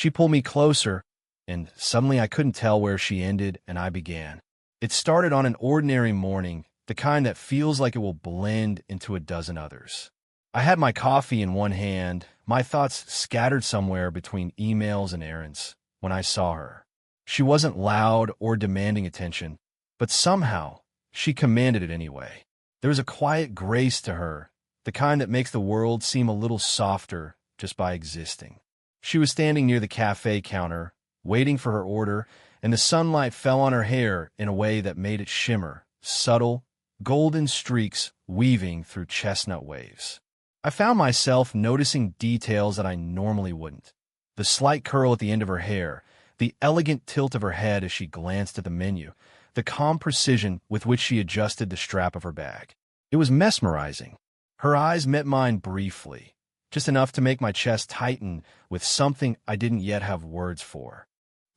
She pulled me closer, and suddenly I couldn't tell where she ended and I began. It started on an ordinary morning, the kind that feels like it will blend into a dozen others. I had my coffee in one hand, my thoughts scattered somewhere between emails and errands, when I saw her. She wasn't loud or demanding attention, but somehow she commanded it anyway. There was a quiet grace to her, the kind that makes the world seem a little softer just by existing. She was standing near the cafe counter, waiting for her order, and the sunlight fell on her hair in a way that made it shimmer, subtle, golden streaks weaving through chestnut waves. I found myself noticing details that I normally wouldn't. The slight curl at the end of her hair, the elegant tilt of her head as she glanced at the menu, the calm precision with which she adjusted the strap of her bag. It was mesmerizing. Her eyes met mine briefly, just enough to make my chest tighten with something I didn't yet have words for.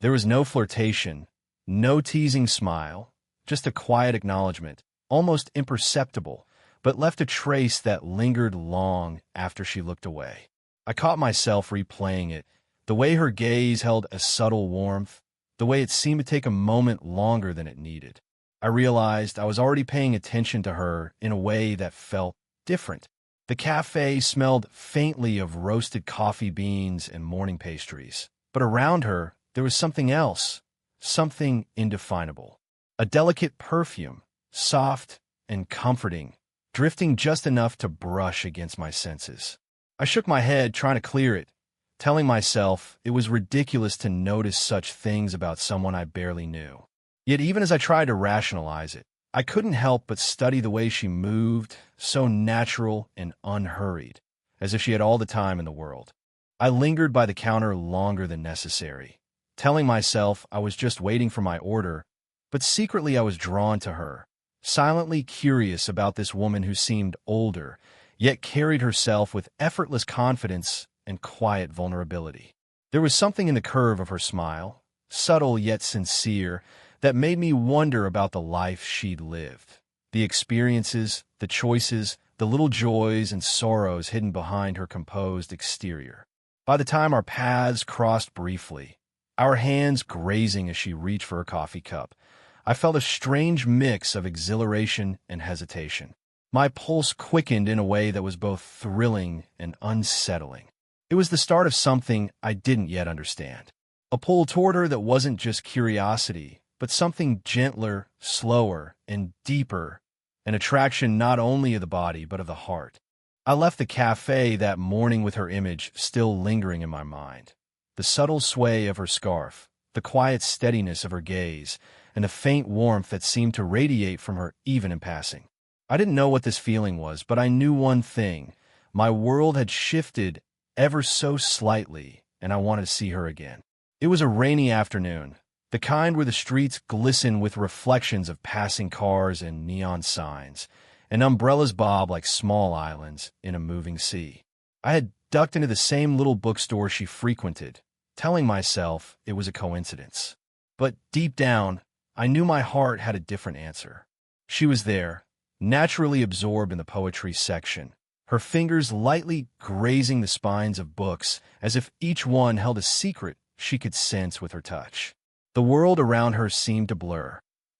There was no flirtation, no teasing smile, just a quiet acknowledgement, almost imperceptible, but left a trace that lingered long after she looked away. I caught myself replaying it, the way her gaze held a subtle warmth, the way it seemed to take a moment longer than it needed. I realized I was already paying attention to her in a way that felt different. The cafe smelled faintly of roasted coffee beans and morning pastries, but around her there was something else, something indefinable. A delicate perfume, soft and comforting, drifting just enough to brush against my senses. I shook my head, trying to clear it, telling myself it was ridiculous to notice such things about someone I barely knew. Yet even as I tried to rationalize it, I couldn't help but study the way she moved, so natural and unhurried, as if she had all the time in the world. I lingered by the counter longer than necessary, telling myself I was just waiting for my order, but secretly I was drawn to her, silently curious about this woman who seemed older, yet carried herself with effortless confidence and quiet vulnerability. There was something in the curve of her smile, subtle yet sincere, that made me wonder about the life she'd lived, the experiences, the choices, the little joys and sorrows hidden behind her composed exterior. By the time our paths crossed briefly, our hands grazing as she reached for her coffee cup, I felt a strange mix of exhilaration and hesitation. My pulse quickened in a way that was both thrilling and unsettling. It was the start of something I didn't yet understand. A pull toward her that wasn't just curiosity, but something gentler, slower, and deeper, an attraction not only of the body but of the heart. I left the cafe that morning with her image still lingering in my mind. The subtle sway of her scarf, the quiet steadiness of her gaze, and a faint warmth that seemed to radiate from her even in passing. I didn't know what this feeling was, but I knew one thing. My world had shifted ever so slightly, and I wanted to see her again. It was a rainy afternoon, the kind where the streets glisten with reflections of passing cars and neon signs, and umbrellas bob like small islands in a moving sea. I had ducked into the same little bookstore she frequented, telling myself it was a coincidence. But deep down, I knew my heart had a different answer. She was there, naturally absorbed in the poetry section, her fingers lightly grazing the spines of books as if each one held a secret she could sense with her touch. The world around her seemed to blur.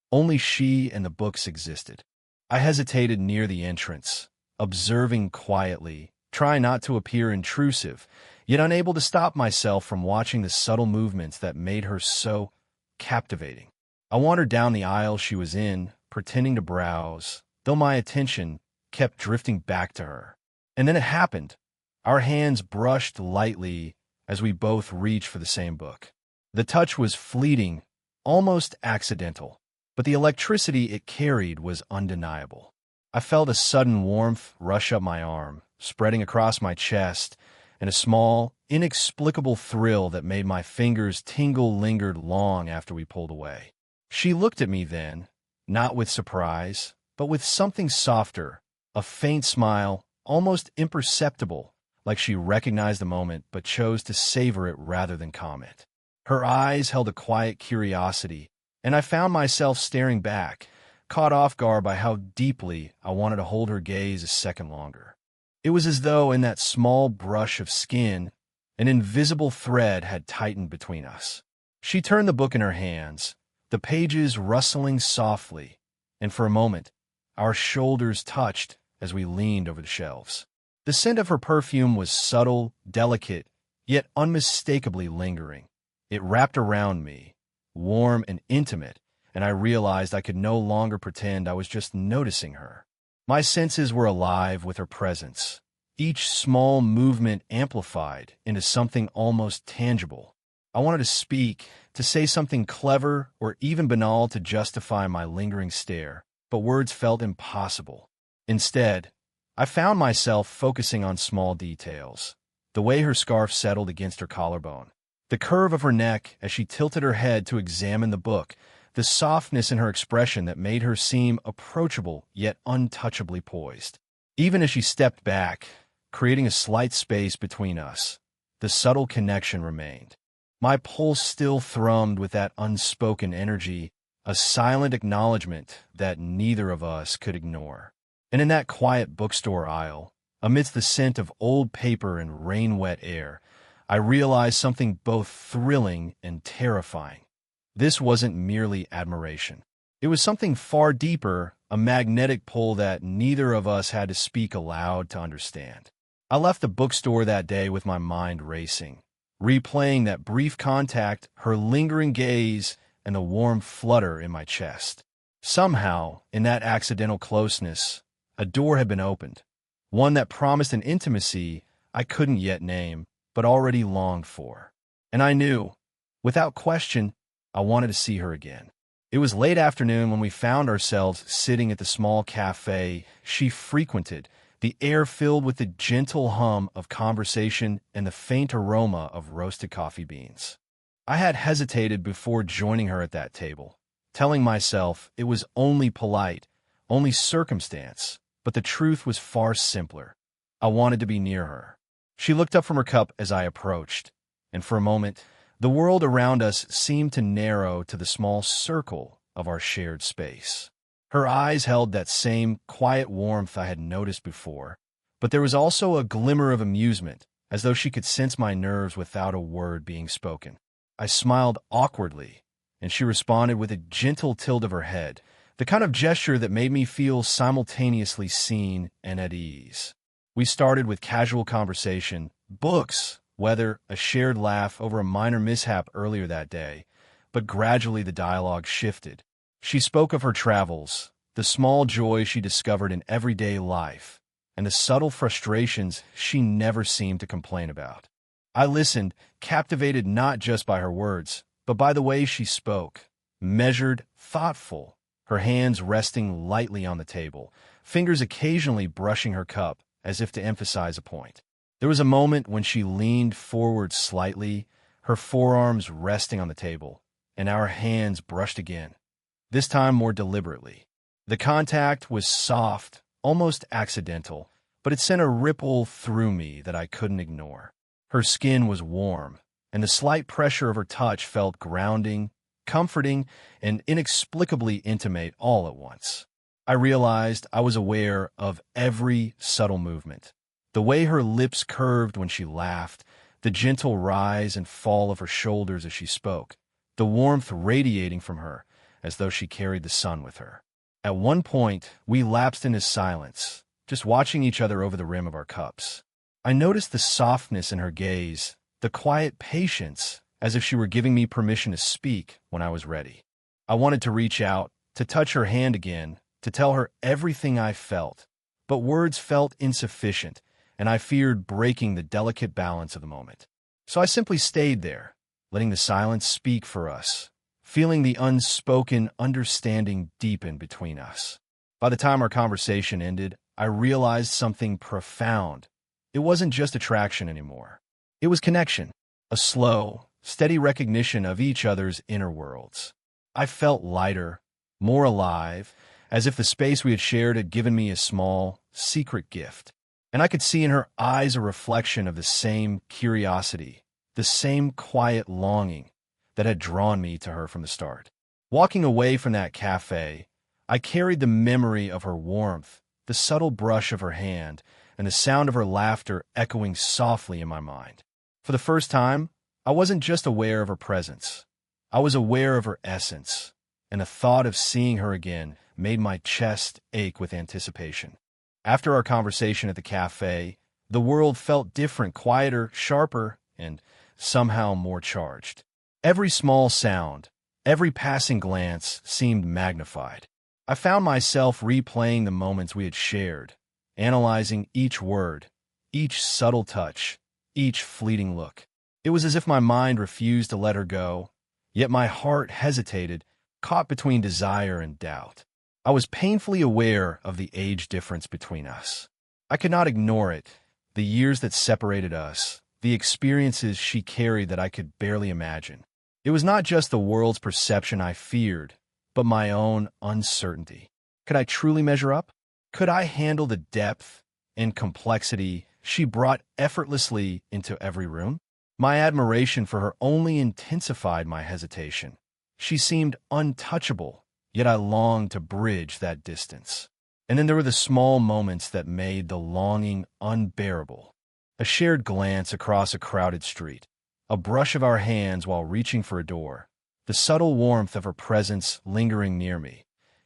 Only she and the books existed. I hesitated near the entrance, observing quietly, trying not to appear intrusive, yet unable to stop myself from watching the subtle movements that made her so captivating. I wandered down the aisle she was in, pretending to browse, though my attention kept drifting back to her. And then it happened. Our hands brushed lightly as we both reached for the same book. The touch was fleeting, almost accidental, but the electricity it carried was undeniable. I felt a sudden warmth rush up my arm, spreading across my chest, and a small, inexplicable thrill that made my fingers tingle lingered long after we pulled away. She looked at me then, not with surprise, but with something softer, a faint smile, almost imperceptible, like she recognized the moment but chose to savor it rather than comment. Her eyes held a quiet curiosity, and I found myself staring back, caught off guard by how deeply I wanted to hold her gaze a second longer. It was as though in that small brush of skin, An invisible thread had tightened between us. She turned the book in her hands, the pages rustling softly, and for a moment, our shoulders touched as we leaned over the shelves. The scent of her perfume was subtle, delicate, yet unmistakably lingering. It wrapped around me, warm and intimate, and I realized I could no longer pretend I was just noticing her. My senses were alive with her presence, each small movement amplified into something almost tangible. I wanted to speak, to say something clever or even banal to justify my lingering stare, but words felt impossible. Instead, I found myself focusing on small details. The way her scarf settled against her collarbone, the curve of her neck as she tilted her head to examine the book, the softness in her expression that made her seem approachable yet untouchably poised. Even as she stepped back, creating a slight space between us, the subtle connection remained. My pulse still thrummed with that unspoken energy, a silent acknowledgement that neither of us could ignore. And in that quiet bookstore aisle, amidst the scent of old paper and rain-wet air, I realized something both thrilling and terrifying. This wasn't merely admiration. It was something far deeper, a magnetic pull that neither of us had to speak aloud to understand. I left the bookstore that day with my mind racing, replaying that brief contact, her lingering gaze, and the warm flutter in my chest. Somehow, in that accidental closeness, a door had been opened, one that promised an intimacy I couldn't yet name, but already longed for. And I knew, without question, I wanted to see her again. It was late afternoon when we found ourselves sitting at the small cafe she frequented, the air filled with the gentle hum of conversation and the faint aroma of roasted coffee beans. I had hesitated before joining her at that table, telling myself it was only polite, only circumstance, but the truth was far simpler. I wanted to be near her. She looked up from her cup as I approached, and for a moment, the world around us seemed to narrow to the small circle of our shared space. Her eyes held that same quiet warmth I had noticed before, but there was also a glimmer of amusement, as though she could sense my nerves without a word being spoken. I smiled awkwardly, and she responded with a gentle tilt of her head, the kind of gesture that made me feel simultaneously seen and at ease. We started with casual conversation, books, weather, a shared laugh over a minor mishap earlier that day, but gradually the dialogue shifted. She spoke of her travels, the small joys she discovered in everyday life, and the subtle frustrations she never seemed to complain about. I listened, captivated not just by her words, but by the way she spoke, measured, thoughtful, her hands resting lightly on the table, fingers occasionally brushing her cup as if to emphasize a point. There was a moment when she leaned forward slightly, her forearms resting on the table, and our hands brushed again, this time more deliberately. The contact was soft, almost accidental, but it sent a ripple through me that I couldn't ignore. Her skin was warm, and the slight pressure of her touch felt grounding, comforting, and inexplicably intimate all at once. I realized I was aware of every subtle movement. The way her lips curved when she laughed, the gentle rise and fall of her shoulders as she spoke, the warmth radiating from her as though she carried the sun with her. At one point, we lapsed into silence, just watching each other over the rim of our cups. I noticed the softness in her gaze, the quiet patience, as if she were giving me permission to speak when I was ready. I wanted to reach out, to touch her hand again, to tell her everything I felt, but words felt insufficient, and I feared breaking the delicate balance of the moment. So I simply stayed there, letting the silence speak for us, feeling the unspoken understanding deepen between us. By the time our conversation ended, I realized something profound. It wasn't just attraction anymore. It was connection, a slow, steady recognition of each other's inner worlds. I felt lighter, more alive, as if the space we had shared had given me a small, secret gift. And I could see in her eyes a reflection of the same curiosity, the same quiet longing that had drawn me to her from the start. Walking away from that cafe, I carried the memory of her warmth, the subtle brush of her hand, and the sound of her laughter echoing softly in my mind. For the first time, I wasn't just aware of her presence. I was aware of her essence, and the thought of seeing her again made my chest ache with anticipation. After our conversation at the cafe, the world felt different, quieter, sharper, and somehow more charged. Every small sound, every passing glance seemed magnified. I found myself replaying the moments we had shared, analyzing each word, each subtle touch, each fleeting look. It was as if my mind refused to let her go, yet my heart hesitated, caught between desire and doubt. I was painfully aware of the age difference between us. I could not ignore it, the years that separated us, the experiences she carried that I could barely imagine. It was not just the world's perception I feared, but my own uncertainty. Could I truly measure up? Could I handle the depth and complexity she brought effortlessly into every room? My admiration for her only intensified my hesitation. She seemed untouchable, yet I longed to bridge that distance. And then there were the small moments that made the longing unbearable. A shared glance across a crowded street, a brush of our hands while reaching for a door, the subtle warmth of her presence lingering near me.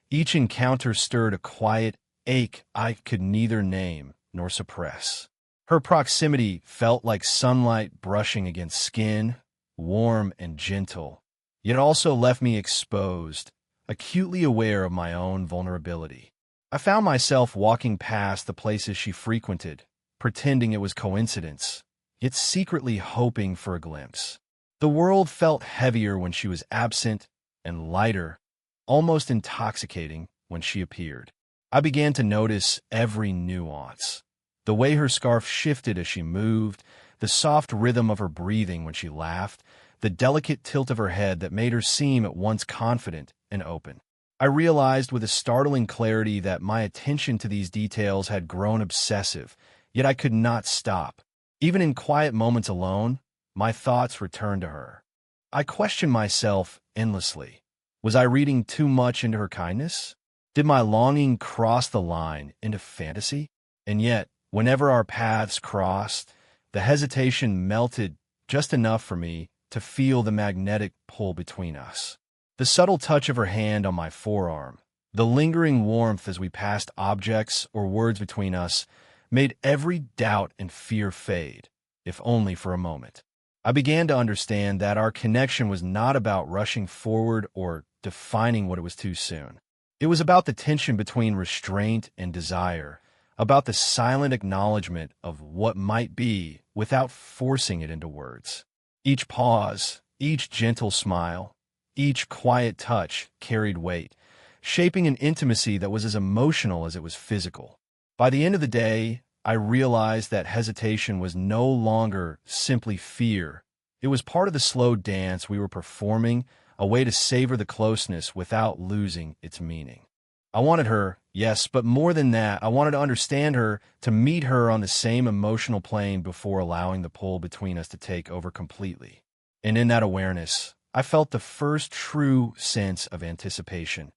Each encounter stirred a quiet ache I could neither name nor suppress. Her proximity felt like sunlight brushing against skin, warm and gentle, yet also left me exposed, acutely aware of my own vulnerability. I found myself walking past the places she frequented, pretending it was coincidence, yet secretly hoping for a glimpse. The world felt heavier when she was absent and lighter, almost intoxicating when she appeared. I began to notice every nuance. The way her scarf shifted as she moved, the soft rhythm of her breathing when she laughed, the delicate tilt of her head that made her seem at once confident and open. I realized with a startling clarity that my attention to these details had grown obsessive, yet I could not stop. Even in quiet moments alone, my thoughts returned to her. I questioned myself endlessly. Was I reading too much into her kindness? Did my longing cross the line into fantasy? And yet, whenever our paths crossed, the hesitation melted just enough for me to feel the magnetic pull between us. The subtle touch of her hand on my forearm, the lingering warmth as we passed objects or words between us, made every doubt and fear fade, if only for a moment. I began to understand that our connection was not about rushing forward or defining what it was too soon. It was about the tension between restraint and desire, about the silent acknowledgement of what might be without forcing it into words. Each pause, each gentle smile, each quiet touch carried weight, shaping an intimacy that was as emotional as it was physical. By the end of the day, I realized that hesitation was no longer simply fear. It was part of the slow dance we were performing, a way to savor the closeness without losing its meaning. I wanted her, yes, but more than that, I wanted to understand her, to meet her on the same emotional plane before allowing the pull between us to take over completely. And in that awareness, I felt the first true sense of anticipation,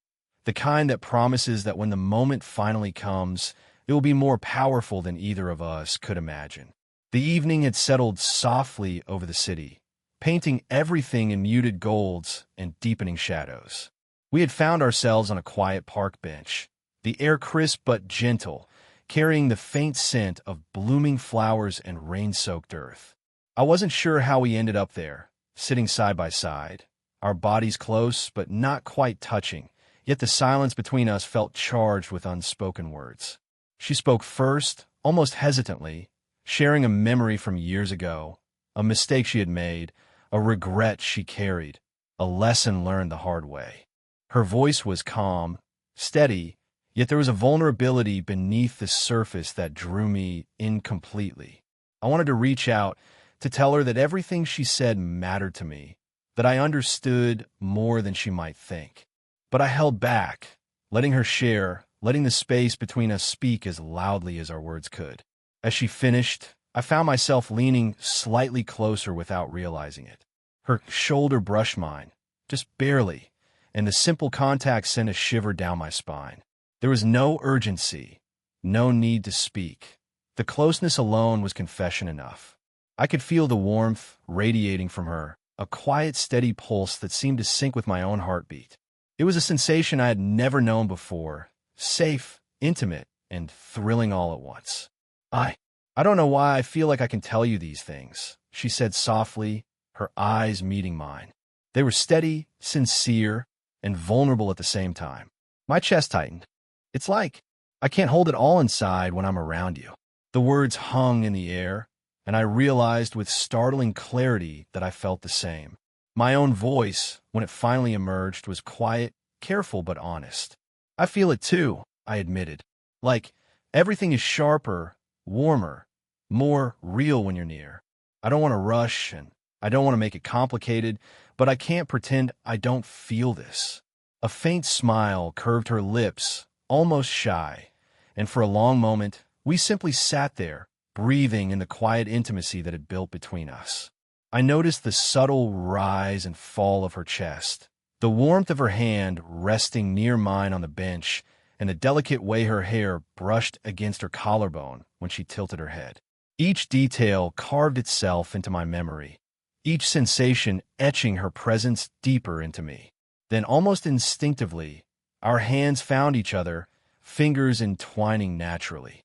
the kind that promises that when the moment finally comes, it will be more powerful than either of us could imagine. The evening had settled softly over the city, painting everything in muted golds and deepening shadows. We had found ourselves on a quiet park bench, the air crisp but gentle, carrying the faint scent of blooming flowers and rain-soaked earth. I wasn't sure how we ended up there, sitting side by side, our bodies close but not quite touching, yet the silence between us felt charged with unspoken words. She spoke first, almost hesitantly, sharing a memory from years ago, a mistake she had made, a regret she carried, a lesson learned the hard way. Her voice was calm, steady, yet there was a vulnerability beneath the surface that drew me in completely. I wanted to reach out, to tell her that everything she said mattered to me, that I understood more than she might think. But I held back, letting her share, letting the space between us speak as loudly as our words could. As she finished, I found myself leaning slightly closer without realizing it. Her shoulder brushed mine, just barely, and the simple contact sent a shiver down my spine. There was no urgency, no need to speak. The closeness alone was confession enough. I could feel the warmth radiating from her, a quiet, steady pulse that seemed to sync with my own heartbeat. It was a sensation I had never known before, safe, intimate, and thrilling all at once. I don't know why I feel like I can tell you these things, she said softly, her eyes meeting mine. They were steady, sincere, and vulnerable at the same time. My chest tightened. It's like I can't hold it all inside when I'm around you. The words hung in the air, and I realized with startling clarity that I felt the same. My own voice, when it finally emerged, was quiet, careful, but honest. I feel it too, I admitted. Like everything is sharper, warmer, more real when you're near. I don't want to rush, and I don't want to make it complicated, but I can't pretend I don't feel this. A faint smile curved her lips, almost shy, and for a long moment, we simply sat there, breathing in the quiet intimacy that had built between us. I noticed the subtle rise and fall of her chest, the warmth of her hand resting near mine on the bench, and the delicate way her hair brushed against her collarbone when she tilted her head. Each detail carved itself into my memory, each sensation etching her presence deeper into me. Then, almost instinctively, our hands found each other, fingers entwining naturally.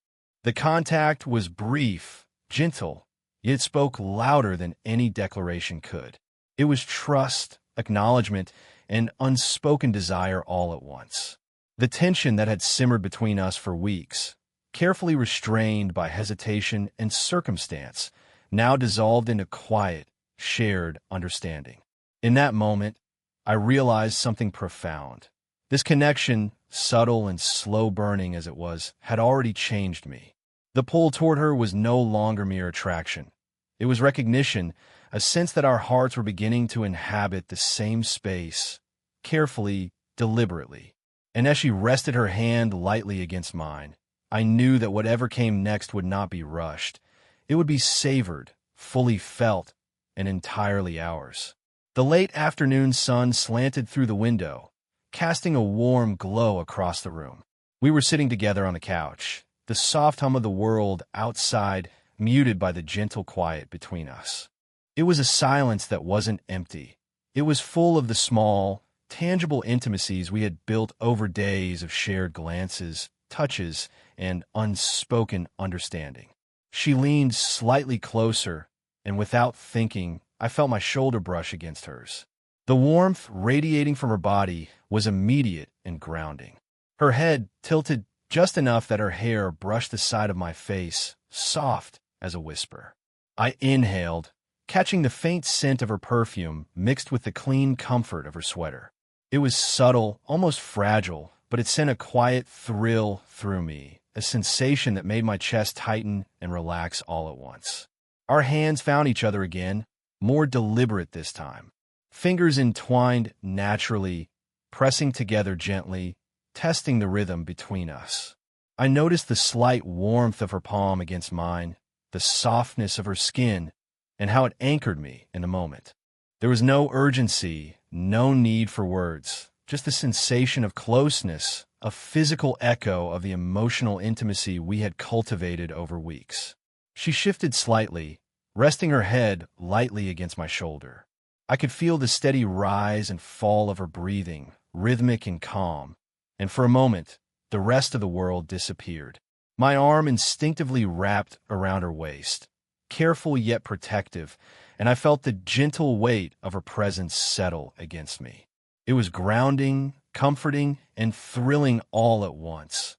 The contact was brief, gentle, yet it spoke louder than any declaration could. It was trust, acknowledgement, and unspoken desire all at once. The tension that had simmered between us for weeks, carefully restrained by hesitation and circumstance, now dissolved into quiet, shared understanding. In that moment, I realized something profound. This connection, subtle and slow-burning as it was, had already changed me. The pull toward her was no longer mere attraction. It was recognition, a sense that our hearts were beginning to inhabit the same space, carefully, deliberately. And as she rested her hand lightly against mine, I knew that whatever came next would not be rushed. It would be savored, fully felt, and entirely ours. The late afternoon sun slanted through the window, casting a warm glow across the room. We were sitting together on the couch, the soft hum of the world outside muted by the gentle quiet between us. It was a silence that wasn't empty. It was full of the small, tangible intimacies we had built over days of shared glances, touches, and unspoken understanding. She leaned slightly closer, and without thinking, I felt my shoulder brush against hers. The warmth radiating from her body was immediate and grounding. Her head tilted just enough that her hair brushed the side of my face, soft as a whisper. I inhaled, catching the faint scent of her perfume mixed with the clean comfort of her sweater. It was subtle, almost fragile, but it sent a quiet thrill through me, a sensation that made my chest tighten and relax all at once. Our hands found each other again, more deliberate this time. Fingers entwined naturally, pressing together gently, testing the rhythm between us. I noticed the slight warmth of her palm against mine, the softness of her skin, and how it anchored me in the moment. There was no urgency, no need for words, just the sensation of closeness, a physical echo of the emotional intimacy we had cultivated over weeks. She shifted slightly, resting her head lightly against my shoulder. I could feel the steady rise and fall of her breathing, rhythmic and calm, and for a moment, the rest of the world disappeared. My arm instinctively wrapped around her waist, careful yet protective, and I felt the gentle weight of her presence settle against me. It was grounding, comforting, and thrilling all at once.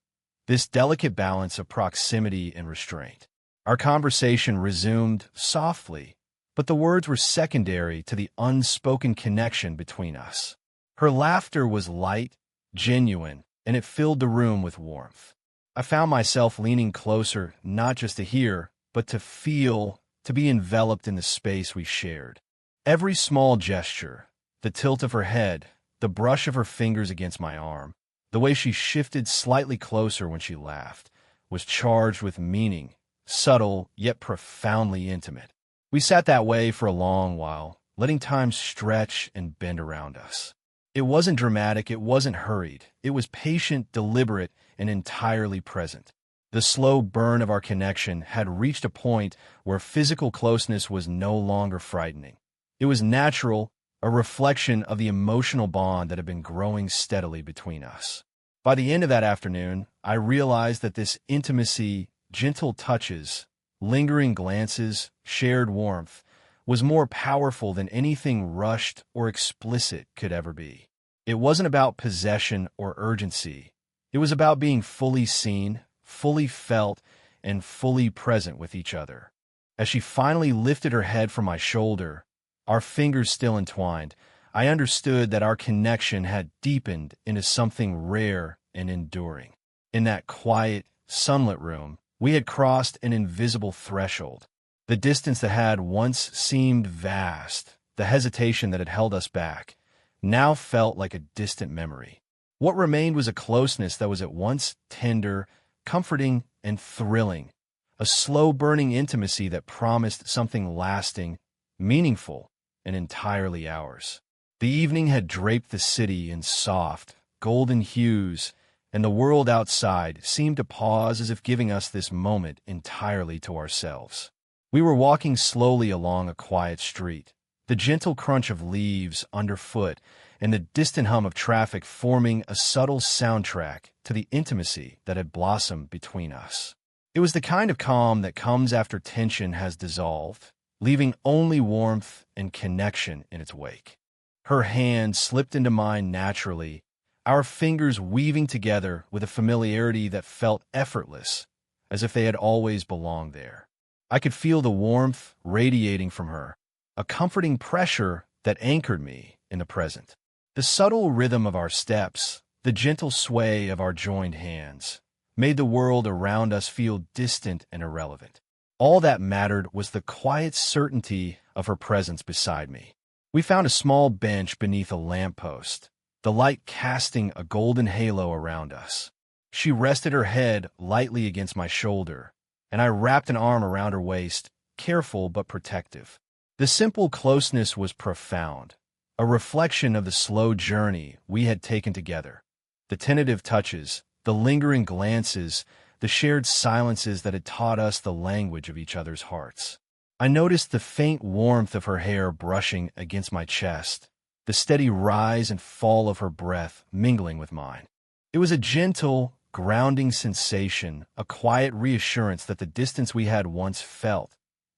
This delicate balance of proximity and restraint. Our conversation resumed softly, but the words were secondary to the unspoken connection between us. Her laughter was light, genuine, and it filled the room with warmth. I found myself leaning closer, not just to hear, but to feel, to be enveloped in the space we shared. Every small gesture, the tilt of her head, the brush of her fingers against my arm, the way she shifted slightly closer when she laughed, was charged with meaning, subtle yet profoundly intimate. We sat that way for a long while, letting time stretch and bend around us. It wasn't dramatic, it wasn't hurried. It was patient, deliberate, and entirely present. The slow burn of our connection had reached a point where physical closeness was no longer frightening. It was natural, a reflection of the emotional bond that had been growing steadily between us. By the end of that afternoon, I realized that this intimacy, gentle touches, lingering glances, shared warmth, was more powerful than anything rushed or explicit could ever be. It wasn't about possession or urgency. It was about being fully seen, fully felt, and fully present with each other. As she finally lifted her head from my shoulder, our fingers still entwined, I understood that our connection had deepened into something rare and enduring. In that quiet, sunlit room, we had crossed an invisible threshold. The distance that had once seemed vast, the hesitation that had held us back, now felt like a distant memory. What remained was a closeness that was at once tender, comforting, and thrilling, a slow-burning intimacy that promised something lasting, meaningful, and entirely ours. The evening had draped the city in soft, golden hues, and the world outside seemed to pause as if giving us this moment entirely to ourselves. We were walking slowly along a quiet street, the gentle crunch of leaves underfoot and the distant hum of traffic forming a subtle soundtrack to the intimacy that had blossomed between us. It was the kind of calm that comes after tension has dissolved, leaving only warmth and connection in its wake. Her hand slipped into mine naturally, our fingers weaving together with a familiarity that felt effortless, as if they had always belonged there. I could feel the warmth radiating from her, a comforting pressure that anchored me in the present. The subtle rhythm of our steps, the gentle sway of our joined hands, made the world around us feel distant and irrelevant. All that mattered was the quiet certainty of her presence beside me. We found a small bench beneath a lamppost, the light casting a golden halo around us. She rested her head lightly against my shoulder, and I wrapped an arm around her waist, careful but protective. The simple closeness was profound, a reflection of the slow journey we had taken together. The tentative touches, the lingering glances, the shared silences that had taught us the language of each other's hearts. I noticed the faint warmth of her hair brushing against my chest, the steady rise and fall of her breath mingling with mine. It was a gentle, grounding sensation, a quiet reassurance that the distance we had once felt,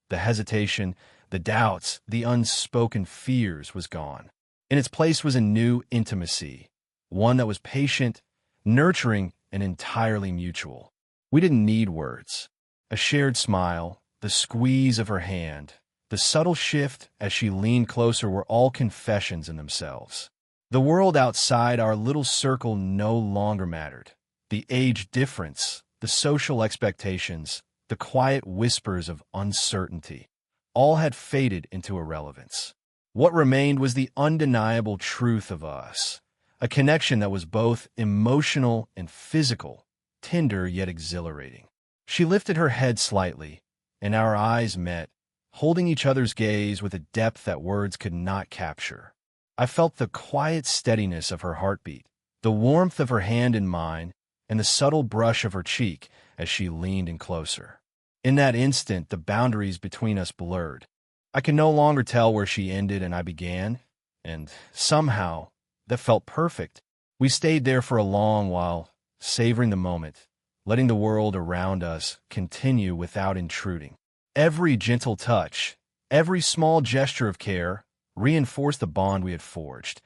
the hesitation, the doubts, the unspoken fears was gone. In its place was a new intimacy, one that was patient, nurturing, and entirely mutual. We didn't need words. A shared smile, the squeeze of her hand, the subtle shift as she leaned closer were all confessions in themselves. The world outside our little circle no longer mattered. The age difference, the social expectations, the quiet whispers of uncertainty, all had faded into irrelevance. What remained was the undeniable truth of us, a connection that was both emotional and physical, tender yet exhilarating. She lifted her head slightly, and our eyes met, holding each other's gaze with a depth that words could not capture. I felt the quiet steadiness of her heartbeat, the warmth of her hand in mine, and the subtle brush of her cheek as she leaned in closer. In that instant, the boundaries between us blurred. I could no longer tell where she ended and I began, and somehow, that felt perfect. We stayed there for a long while, savoring the moment, letting the world around us continue without intruding. Every gentle touch, every small gesture of care reinforced the bond we had forged,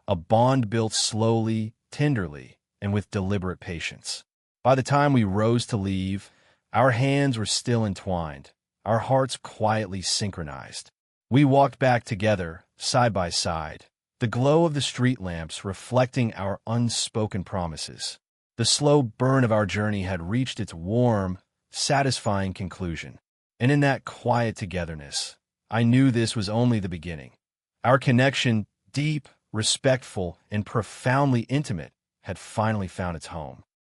a bond built slowly, tenderly, and with deliberate patience. By the time we rose to leave, our hands were still entwined, our hearts quietly synchronized. We walked back together, side by side, the glow of the street lamps reflecting our unspoken promises. The slow burn of our journey had reached its warm, satisfying conclusion. And in that quiet togetherness, I knew this was only the beginning. Our connection, deep, respectful, and profoundly intimate, had finally found its home.